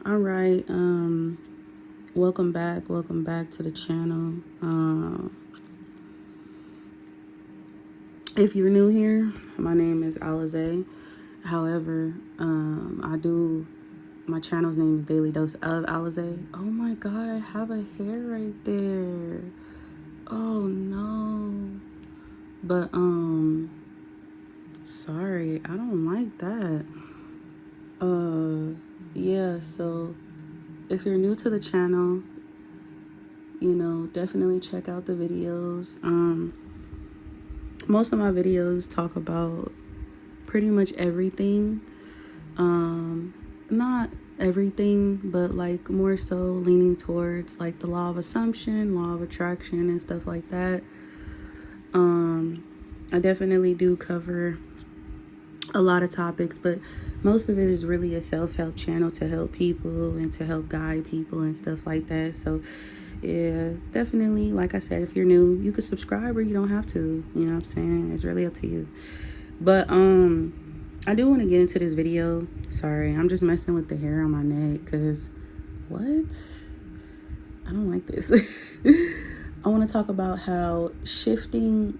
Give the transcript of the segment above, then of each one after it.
All right. Welcome back. Welcome back to the channel. If you're new here, my name is Alize. However, my channel's name is Daily Dose of Alize. Oh my God, I have a hair right there. Oh no. But, sorry, I don't like that. Yeah, so if you're new to the channel, definitely check out the videos. Most of my videos talk about pretty much everything. Not everything, but like more so leaning towards like the law of assumption, law of attraction, and stuff like that. I definitely do cover a lot of topics, but most of it is really a self-help channel to help people and to help guide people and stuff like that. So yeah, definitely, like I said, if you're new, you could subscribe or you don't have to. You know what I'm saying? It's really up to you. But I do want to get into this video. Sorry, I'm just messing with the hair on my neck because what? I don't like this. I want to talk about how changing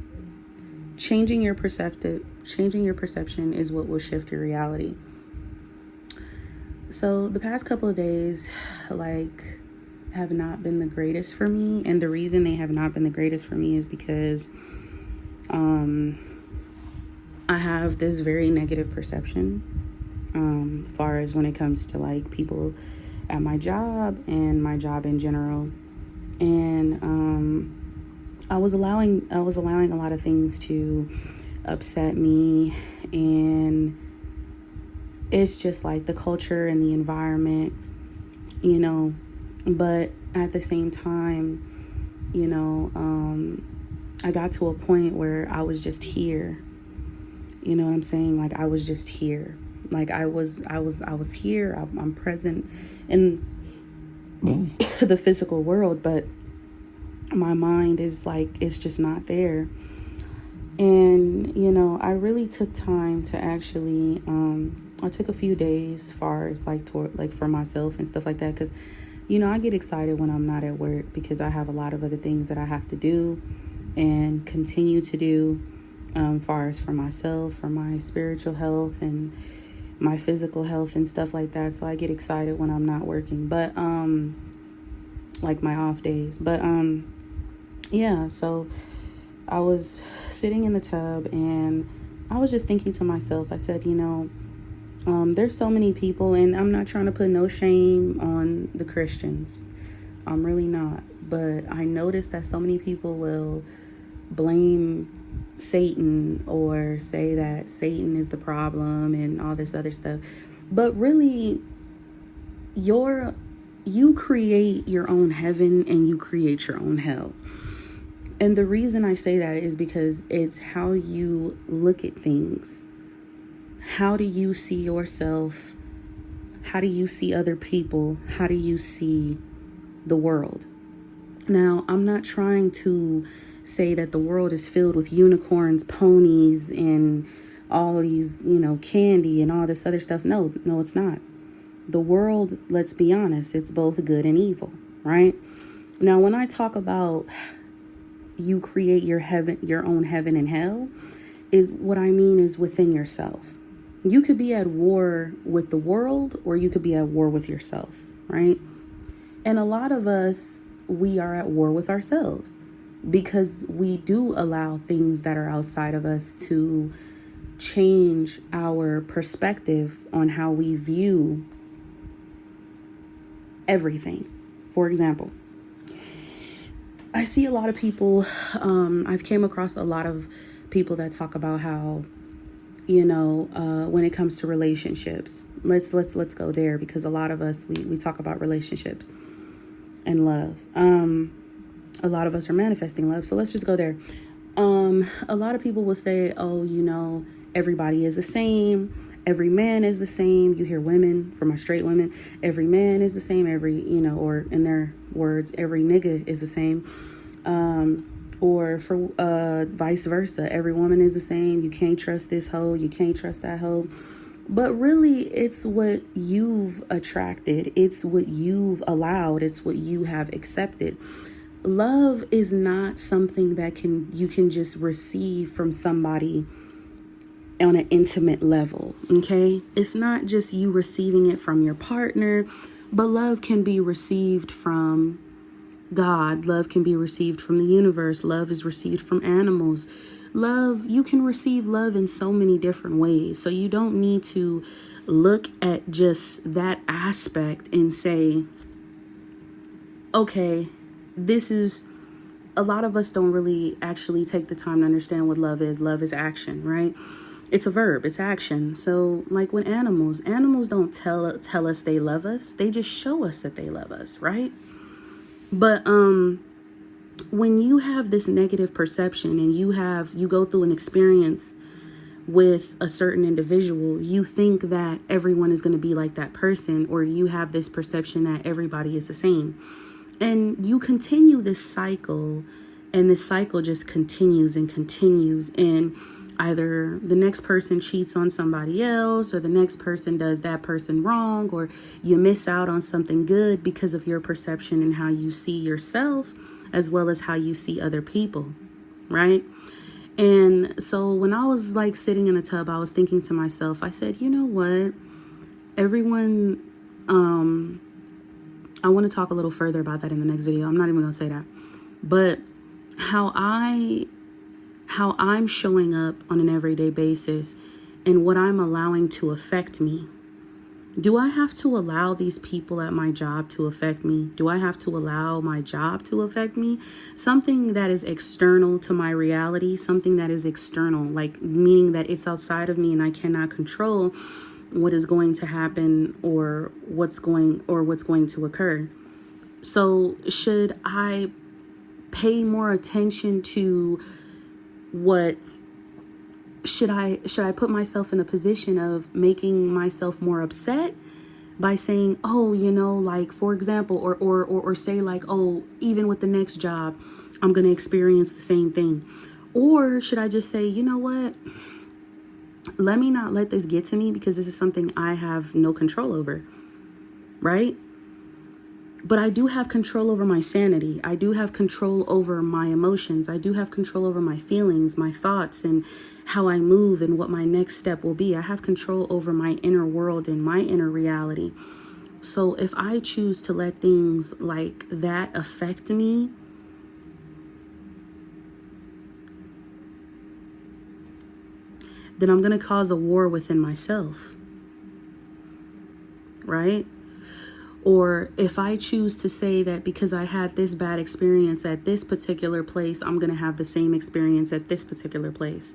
your perception is what will shift your reality. So the past couple of days, have not been the greatest for me. And the reason they have not been the greatest for me is because I have this very negative perception far as when it comes to like people at my job and my job in general. And I was allowing a lot of things to upset me, and it's just like the culture and the environment, but at the same time, I got to a point where I was just here. You know what I'm saying? Like I was just here. Like I was here. I'm present in the physical world, but my mind is like, it's just not there. And, I really took time to actually, I took a few days far as for myself and stuff like that. Cause, I get excited when I'm not at work because I have a lot of other things that I have to do and continue to do, far as for myself, for my spiritual health and my physical health and stuff like that. So I get excited when I'm not working, but, like my off days, but, yeah, so I was sitting in the tub and I was just thinking to myself, I said, there's so many people, and I'm not trying to put no shame on the Christians. I'm really not. But I noticed that so many people will blame Satan or say that Satan is the problem and all this other stuff. But really, you create your own heaven and you create your own hell. And the reason I say that is because it's how you look at things. How do you see yourself? How do you see other people? How do you see the world? Now, I'm not trying to say that the world is filled with unicorns, ponies, and all these, candy and all this other stuff. No, it's not. The world, let's be honest, it's both good and evil, right? Now, when I talk about you create your own heaven and hell, is what I mean is within yourself. You could be at war with the world or you could be at war with yourself, right? And a lot of us, we are at war with ourselves because we do allow things that are outside of us to change our perspective on how we view everything. For example, I see a lot of people, I've came across a lot of people that talk about how, when it comes to relationships, let's go there because a lot of us, we talk about relationships and love. A lot of us are manifesting love. So let's just go there. A lot of people will say, oh, everybody is the same. Every man is the same. You hear women, for my straight women, every man is the same. Every, or in their words, every nigga is the same. Or for vice versa, every woman is the same. You can't trust this hoe. You can't trust that hoe. But really, it's what you've attracted, it's what you've allowed, it's what you have accepted. Love is not something that you can just receive from somebody on an intimate level, okay? It's not just you receiving it from your partner, but love can be received from God. Love can be received from the universe. Love is received from animals. Love, you can receive love in so many different ways. So you don't need to look at just that aspect and say, okay, this is, a lot of us don't really actually take the time to understand what love is. Love is action, right? It's a verb, it's action. So like with animals don't tell us they love us. They just show us that they love us, right? But when you have this negative perception and you go through an experience with a certain individual, you think that everyone is going to be like that person, or you have this perception that everybody is the same. And you continue this cycle, and this cycle just continues and continues. And either the next person cheats on somebody else, or the next person does that person wrong, or you miss out on something good because of your perception and how you see yourself, as well as how you see other people, right? And so when I was like sitting in the tub, I was thinking to myself, I said, you know what? Everyone, I want to talk a little further about that in the next video. I'm not even going to say that. But how I'm showing up on an everyday basis and what I'm allowing to affect me. Do I have to allow these people at my job to affect me? Do I have to allow my job to affect me? Something that is external to my reality, something that is external, like meaning that it's outside of me and I cannot control what is going to happen or what's going to occur. So should I pay more attention to what should I put myself in a position of making myself more upset by saying, oh, you know, like, for example, or say like, oh, even with the next job, I'm going to experience the same thing? Or should I just say, you know what? Let me not let this get to me, because this is something I have no control over, right? But I do have control over my sanity. I do have control over my emotions. I do have control over my feelings, my thoughts, and how I move and what my next step will be. I have control over my inner world and my inner reality. So if I choose to let things like that affect me, then I'm going to cause a war within myself, right? Or if I choose to say that because I had this bad experience at this particular place, I'm going to have the same experience at this particular place.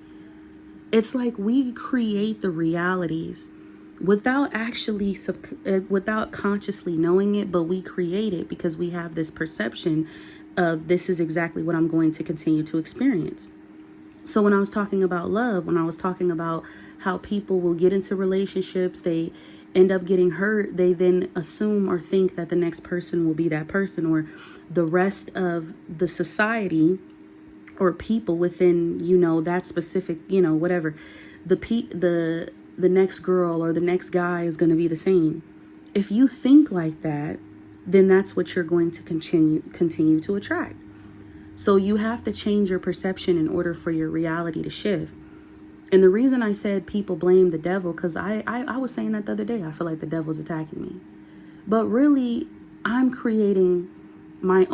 It's like we create the realities without consciously knowing it, but we create it because we have this perception of this is exactly what I'm going to continue to experience. So when I was talking about love, when I was talking about how people will get into relationships, they end up getting hurt, they then assume or think that the next person will be that person, or the rest of the society or people within, you know, that specific, you know, whatever, the next girl or the next guy is going to be the same. If you think like that, then that's what you're going to continue to attract. So you have to change your perception in order for your reality to shift. And the reason I said people blame the devil, because I was saying that the other day, I feel like the devil's attacking me. But really, I'm creating my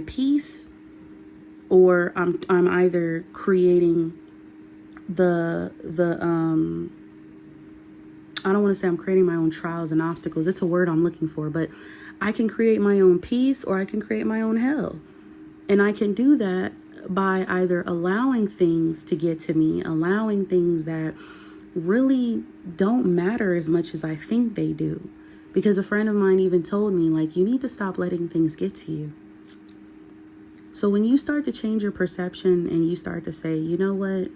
peace, or I'm either creating I don't want to say I'm creating my own trials and obstacles. It's a word I'm looking for, but I can create my own peace or I can create my own hell. And I can do that by either allowing things to get to me, allowing things that really don't matter as much as I think they do. Because a friend of mine even told me, like, you need to stop letting things get to you. So when you start to change your perception and you start to say, you know what,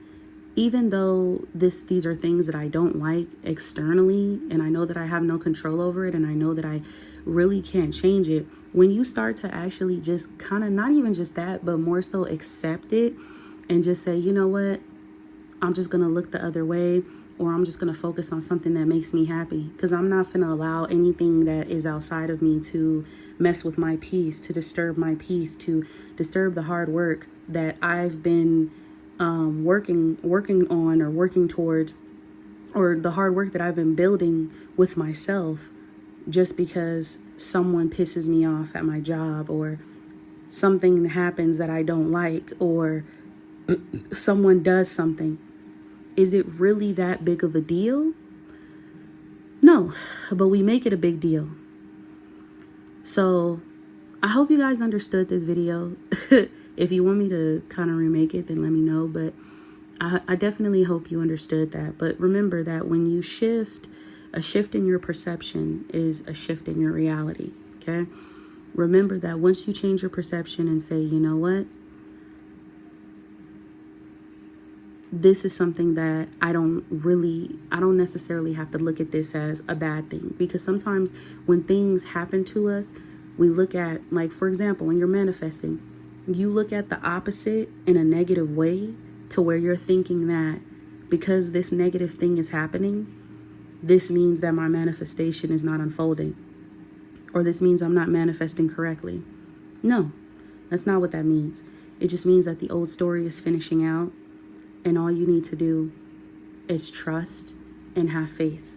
even though these are things that I don't like externally, and I know that I have no control over it, and I know that I really can't change it, when you start to actually just kind of, not even just that, but more so accept it and just say, you know what, I'm just going to look the other way, or I'm just going to focus on something that makes me happy, because I'm not going to allow anything that is outside of me to mess with my peace, to disturb my peace, to disturb the hard work that I've been working on, or working towards, or the hard work that I've been building with myself, just because someone pisses me off at my job, or something happens that I don't like, or someone does something. Is it really that big of a deal? No, but we make it a big deal. So I hope you guys understood this video. If you want me to kind of remake it, then let me know. But I definitely hope you understood that. But remember that when you shift, a shift in your perception is a shift in your reality. Okay? Remember that once you change your perception and say, you know what? This is something that I don't necessarily have to look at this as a bad thing. Because sometimes when things happen to us, we look at, like, for example, when you're manifesting, you look at the opposite in a negative way, to where you're thinking that because this negative thing is happening, this means that my manifestation is not unfolding, or this means I'm not manifesting correctly. No, that's not what that means. It just means that the old story is finishing out, and all you need to do is trust and have faith.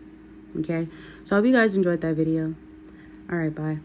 Okay? So I hope you guys enjoyed that video. All right, bye.